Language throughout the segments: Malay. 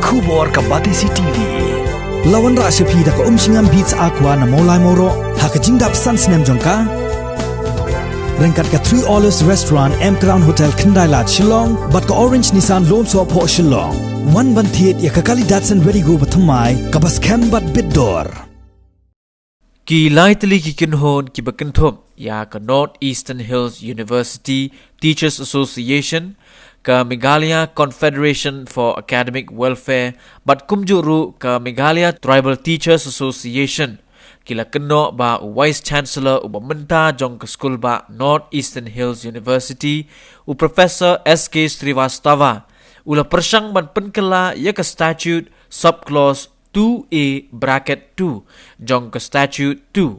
Kubor ka Batisi TV. Lawan ra sepi da ka singam beats aqua na molai moro ha ka jingdap sans nem jongka. Rengkat ka 3 Olives Restaurant M Crown Hotel Kendai Lat Shillong bat ka Orange Nissan Lom So Po Shillong. One ban thiet ya ka kali Datsun ready go bathamai ka bas cam bat bidor. Ki lightly ki kinhon ki bakenthom ya ka North Eastern Hills University Teachers Association ka Meghalaya Confederation for Academic Welfare bat kumjuru ka Meghalaya Tribal Teachers Association kila keno ba Vice Chancellor ubamenta jong ka school ba North Eastern Hills University u Professor SK Srivastava ula persang ban penkela ya ka statute subclause 2A bracket 2 jong ka statute 2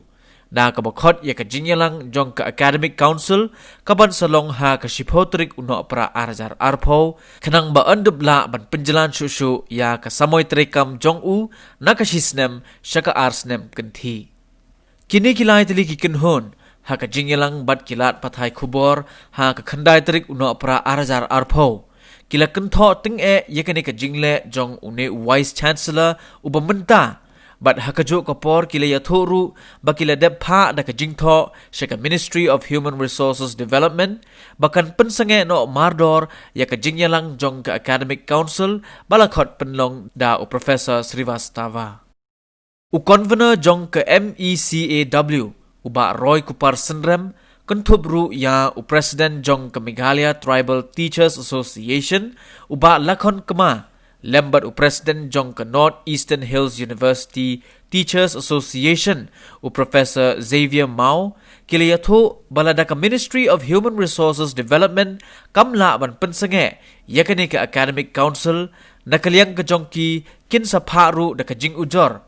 na ka bakhot ya ka jinyalang jong ka academic council kaban salong ha ka shipotrik uno pra arjar arpo kanang ba andubla ban penjalan susu ya ka samoy trekam jong u na ka shisnem shaka arsnem kanthi kini kilai tili ki kinhon ha ka jinyalang bat kilat pathai khubor ha ka khandai trik uno pra arjar arpo kila kentho ting yakani ka jingle jong une vice chancellor ubamenta bat hakajo kapor kila yathoru bakila depha da ka jingtho shaka Ministry of Human Resources Development bakan pensange no mardor ya ka jingyalang jong ka academic council balakhot penlong da u Professor Srivastava u convener jong ka MECAW uba Roy Kupar Senrem Kuntubru ya u President jong ka Meghalaya Tribal Teachers Association uba lakhon kema lembat u President jong ka North Eastern Hills University Teachers Association u Professor Xavier Mao kiliyatho balada ka Ministry of Human Resources Development kamla ban pensange yakani ka Academic Council nakaliang ka jong ki kinsa pharu da ka jing ujor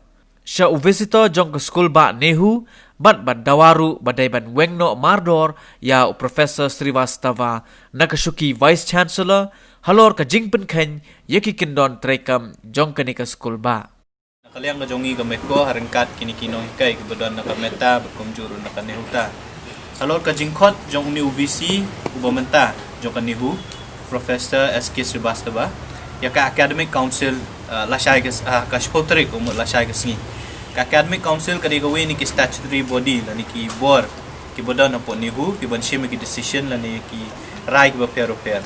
sya u visitor jong ka school ba nehu bat dawaru badai ban wengno mardor ya u Professor Srivastava nakashuki Vice Chancellor halor ka jingpen khen yaki kindon trekam jong kanika school ba nakaliang ka jongi gameko harengkat kini kinong hikai kebedon nakameta berkumjuru nakanehuta halor ka jingkhot jong uni UBC ubamenta jong kanihu Professor SK Srivastava ya ka Academic Council lashai ka shpotrik umut lashai ka singi ka Academic Council ka digawe ni ki statutory body la ni ki board ki bodon apo nihu ki ban shime ki decision la ni ki rai ki pair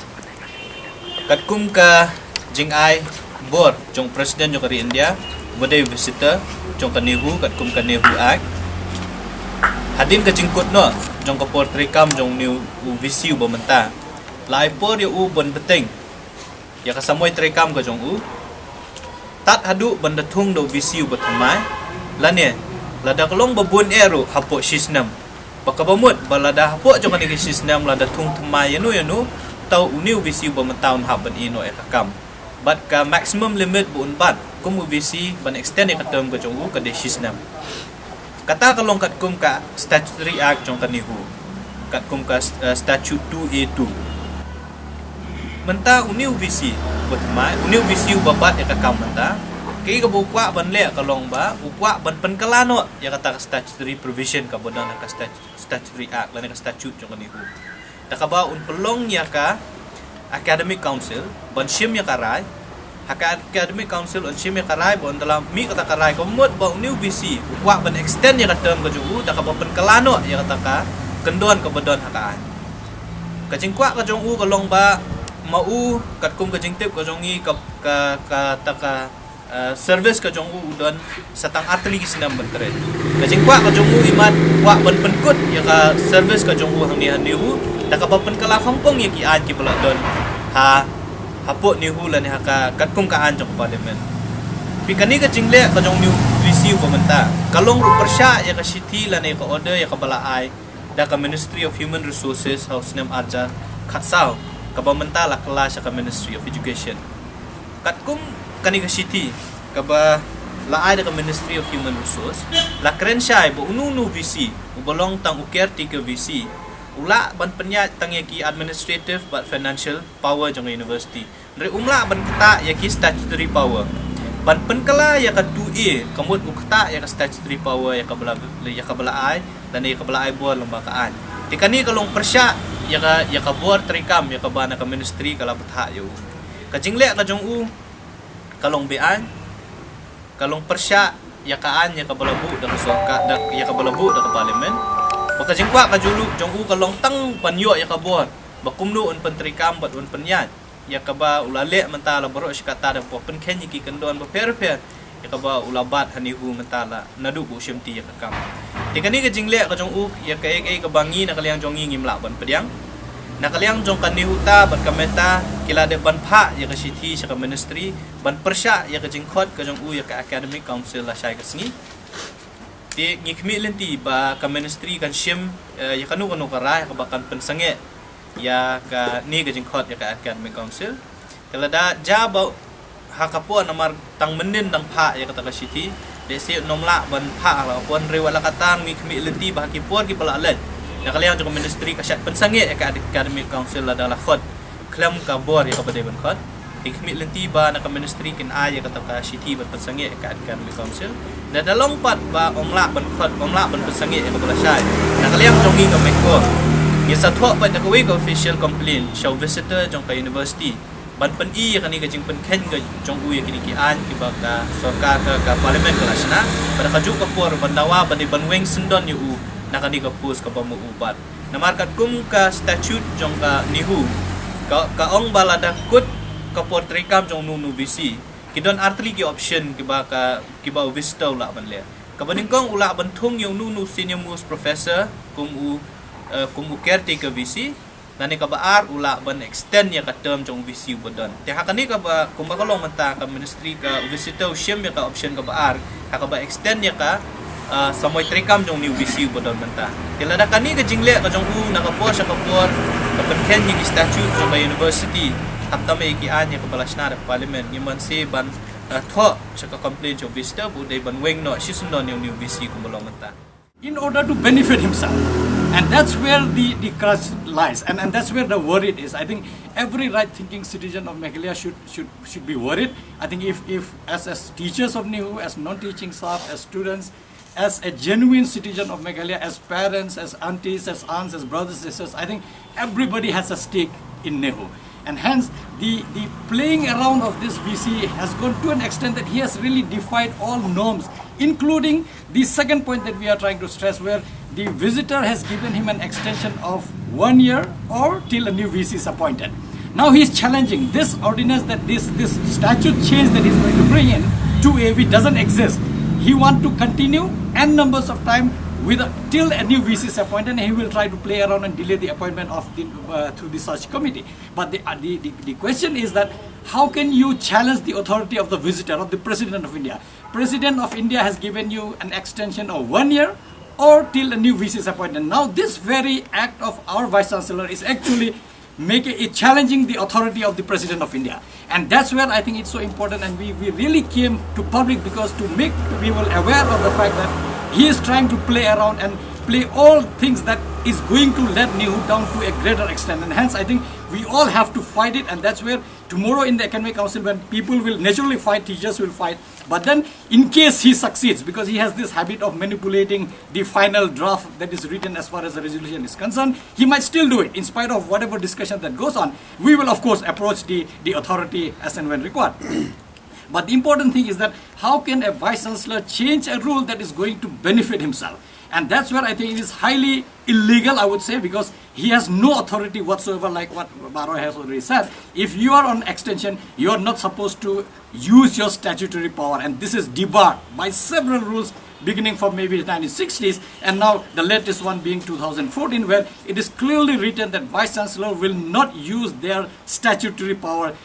katkum ka jingai board jong president jong kari India bodai visitor jong kanihu katkum kanihu ak hadim ka jingkut no jong ka portrait kam jong new UVC ubamenta lai por ya u bon beteng ya ka samoy trekam ka jong u tat hadu banda thung do VC ubatamai lane lada kolong babun ero hapo shisnam pakabamut balada hapo jong kani shisnam lada thung thamai yanu tau uniu VC ubamentaun haban ino ekakam but ka maximum limit buun bat kum VC ban extend ka term ka jong u ka de shisnam kata kalong kat kum ka statutory act jong kanihu kat kum ka statute 2A2 menta uniu VC batmai uniu VC ubabat ekakam menta kay ka bukwa ban le kalong ba bukwa ban penkalano ya kata statutory provision ka bodan ka statutory act lan ka statute jong kanihu takaba un pelong ya ka Academic Council ban shim ya karai haka Academic Council on shim ya karai bon dalam mi kata karai komot ba uniu VC bukwa ban extend ya ka term ka jugu takaba penkalano ya kata ka kendon ka bodon hakaan kajingkwa ka jong u kalong ba mau katkum ka jingtip ka jongi ka service ka jong u udon satang atli kisnam bentre kajingkwa ka jong u imat kwa ban penkut ya ka service ka jong u hangni haniu takapapen kala Hongkong ya ki an ki pala don ha hapo ni hulan ha ka katkum ka an jong parliament pikani ka jingle ka jong new VC ubamenta kalong ru persya ya ka city lan ka order ya ka balaai da ka Ministry of Human Resources house nem arja khatsau ka bamenta la kelas ka Ministry of Education katkum kani ka city ka ba laai da ka Ministry of Human Resource la krenshai bo unu VC ubolong tang ukerti ka VC ula ban penyat tang yaki administrative but financial power jong university re umla ban kata yaki statutory power ban penkala ya ka 2A kamut ukta ya ka statutory power ya ka bala ai dan ya ka bala ai bo lembagaan tikani kalong persya ya ka board trikam ya ka bana ka ministry kala batha yo ka jingle ka jong u kalong bean kalong persya ya kaan ya kabalabu da kasoka da ya kabalabu da parlimen baka jingkwa ka julu jong u kalong tang panyo ya kabon bakumnu un penteri kam bat un penyat ya kaba ulale mentala baro shikata da po pen kenyi ki kendon ba per ya kaba ulabat hanihu mentala nadu bu shimti ya kam tikani ka jingle ka jong u ya ka ek ka bangi na kalyang jong ngim la ban pediang na kalyang jong kanihuta ban kamenta kila de ban pha ya ka sithi sa ka ministry ban persya ya ka jingkhot ka jong u ya ka academic council la shai ka sngi ti ngikmi lenti ba ka ministry kan shim ya kanu kara ya ka bakan pensange ya ka ni ka jingkhot ya ka academic council kala da jaba hakapo namar tang menin dang pha ya ka ta ka sithi de se nomla ban pha la pon rewala katang ngikmi lenti ba ki por ki pala len na kalian jong ministry ka syat pensange ya ka academic council la dala khot klam ka bor ya ka bade ban khot ikmi lenti ba na ka ministry kin a ya ka ta ka sithi ban pensange ya ka academic council na dalong pat ba omla ban khot omla ban pensange ya ka bala syai na kalian jong ngi ka meko ya satwa ba da ka we ka official complaint show visitor jong ka university ban pen i ya ka ni ka jing pen khen ka jong u ya kini ki an ki ba ka sarkar ka parliament ka lasna pada ka ju ka por bandawa ban ban weng sendon yu nakani ka pus ka pamu ubat namarkat kum ka statute jong ka nihu ka ong balada kut ka portrait kam jong nu bisi kidon artli ki option ki ba vista ula ban le ka baning kong ula ban thung yung nu senior most professor kum u caretaker visi nani ka ba ar ula ban extend ya ka term jong visi bodon te hakani ka ba kum ba kalong manta ka ministry ka visitor shim ya ka option ka ba ar ka ba extend ya ka samoy trikam jong new VC bodon menta tila da kani ka jingle ka jong u nakapor sa kapor ka penken ni statute jong university hatta me ki anya ka balasna da parliament ni man se ban tho sa ka complaint jong vista bu dai ban weng no sisundo new VC ko bolong menta in order to benefit himself, and that's where the crux lies, and that's where the worry is. I think every right-thinking citizen of Meghalaya should be worried. I think if as teachers of NEHU, as non-teaching staff, as students, as a genuine citizen of Meghalaya, as parents, as aunties, as aunts, as brothers, sisters, I think everybody has a stake in NEHU. And hence, the playing around of this VC has gone to an extent that he has really defied all norms, including the second point that we are trying to stress, where the visitor has given him an extension of 1 year or till a new VC is appointed. Now he is challenging this ordinance, that this statute change that he is going to bring in to AV doesn't exist. He wants to continue n numbers of time till a new VC is appointed, and he will try to play around and delay the appointment of through the search committee. But the question is that how can you challenge the authority of the visitor, of the President of India? President of India has given you an extension of 1 year or till a new VC is appointed. Now this very act of our Vice Chancellor is actually challenging the authority of the President of India. And that's where I think it's so important, and we really came to public because to make people aware of the fact that he is trying to play around and play all things that is going to let NEHU down to a greater extent. And hence I think we all have to fight it, and that's where tomorrow in the Academic Council, when people will naturally fight, teachers will fight. But then in case he succeeds, because he has this habit of manipulating the final draft that is written as far as the resolution is concerned, he might still do it in spite of whatever discussion that goes on. We will of course approach the authority as and when required. But the important thing is that how can a Vice Chancellor change a rule that is going to benefit himself? And that's where I think it is highly illegal, I would say, because he has no authority whatsoever, like what Baroy has already said. If you are on extension, you are not supposed to use your statutory power, and this is debarred by several rules beginning from maybe the 1960s, and now the latest one being 2014, where it is clearly written that Vice Chancellor will not use their statutory power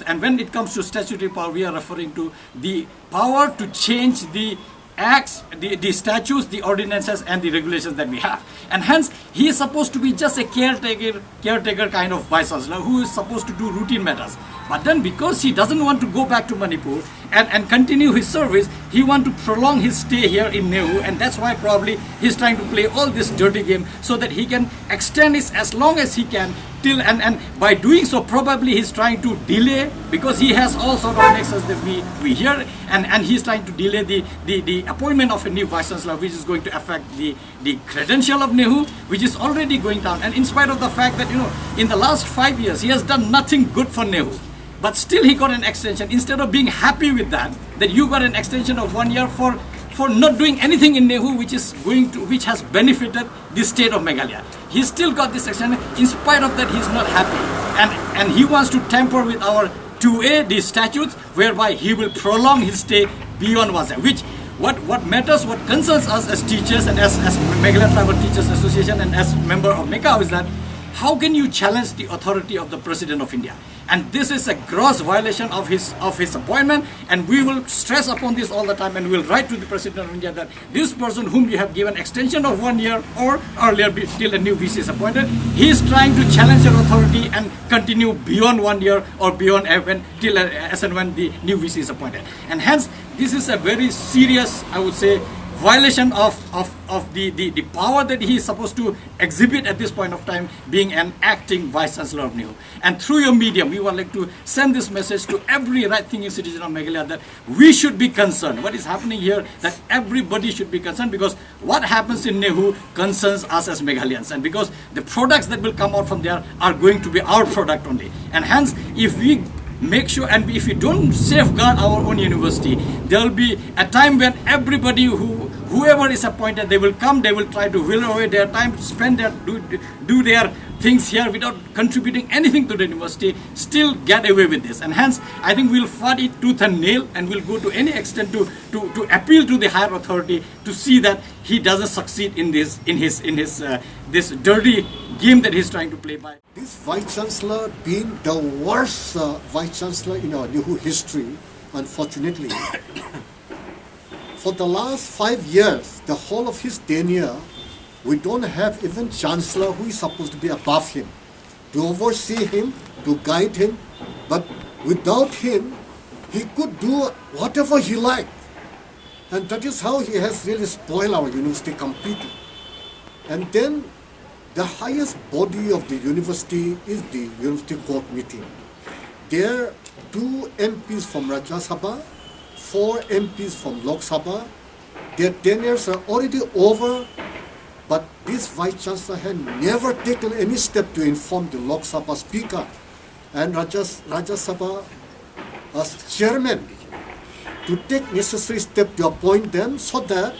and when it comes to statutory power, we are referring to the power to change the acts, the statutes, the ordinances and the regulations that we have. And hence, he is supposed to be just a caretaker kind of Vice Chancellor who is supposed to do routine matters. But then because he doesn't want to go back to Manipur and continue his service, he wants to prolong his stay here in NEHU, and that's why probably he's trying to play all this dirty game so that he can extend it as long as he can till, and by doing so probably he's trying to delay, because he has all sort of nexus that we hear, and he's trying to delay the appointment of a new Vice Chancellor, which is going to affect the credential of NEHU, which is already going down. And in spite of the fact that, in the last 5 years he has done nothing good for NEHU. but still he got an extension. Instead of being happy with that you got an extension of 1 year for not doing anything in Nehu which has benefited the state of Meghalaya. He still got this extension. In spite of that, he's not happy, and he wants to tamper with our 2A, the statutes, whereby he will prolong his stay beyond 1 year. Which what matters, what concerns us as teachers and as Meghalaya Tribal Teachers Association and as member of MECA is that how can you challenge the authority of the President of India? And this is a gross violation of his appointment, and we will stress upon this all the time, and we will write to the President of India that this person whom you have given extension of 1 year or earlier till a new VC is appointed, he is trying to challenge your authority and continue beyond 1 year or beyond till as and when the new VC is appointed. And hence, this is a very serious, I would say, violation of the power that he is supposed to exhibit at this point of time, being an acting Vice Chancellor of Nehu. And through your medium, we would like to send this message to every right-thinking citizen of Meghalaya that we should be concerned. What is happening here, that everybody should be concerned, because what happens in Nehu concerns us as Meghalayans, and because the products that will come out from there are going to be our product only. And hence, if we make sure, and if we don't safeguard our own university, there will be a time when everybody whoever is appointed, they will come, they will try to will away their time, spend their do their things here without contributing anything to the university, still get away with this. And hence, I think we'll fight it tooth and nail, and we'll go to any extent to appeal to the higher authority to see that he doesn't succeed in his this dirty game that he's trying to play by. This Vice Chancellor being the worst Vice Chancellor in our Nehu history, unfortunately. For the last 5 years, the whole of his tenure, we don't have even Chancellor who is supposed to be above him, to oversee him, to guide him. But without him, he could do whatever he liked. And that is how he has really spoiled our university completely. And then the highest body of the university is the University Board meeting. There are 2 MPs from Rajya Sabha, 4 MPs from Lok Sabha. Their tenures are already over, but this Vice Chancellor had never taken any step to inform the Lok Sabha Speaker and Rajya Sabha as Chairman to take necessary steps to appoint them, so that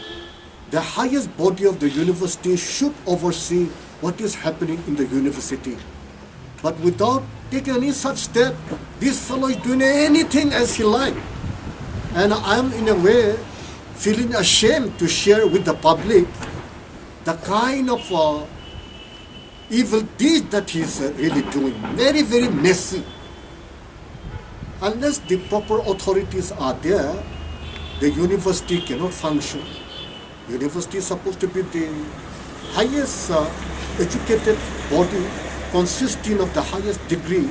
the highest body of the university should oversee what is happening in the university. But without taking any such step, this fellow is doing anything as he likes. And I am in a way feeling ashamed to share with the public the kind of evil deed that he is really doing. Very, very messy. Unless the proper authorities are there, the university cannot function. University is supposed to be the highest educated body, consisting of the highest degree,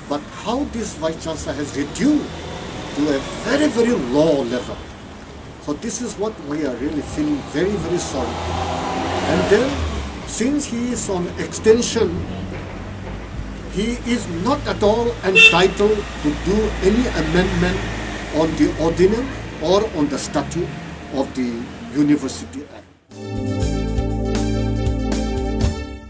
but how this Vice Chancellor has reduced to a very, very low level. So this is what we are really feeling very, very sorry. And then, since he is on extension, he is not at all entitled to do any amendment on the ordinance or on the statute of the University Act.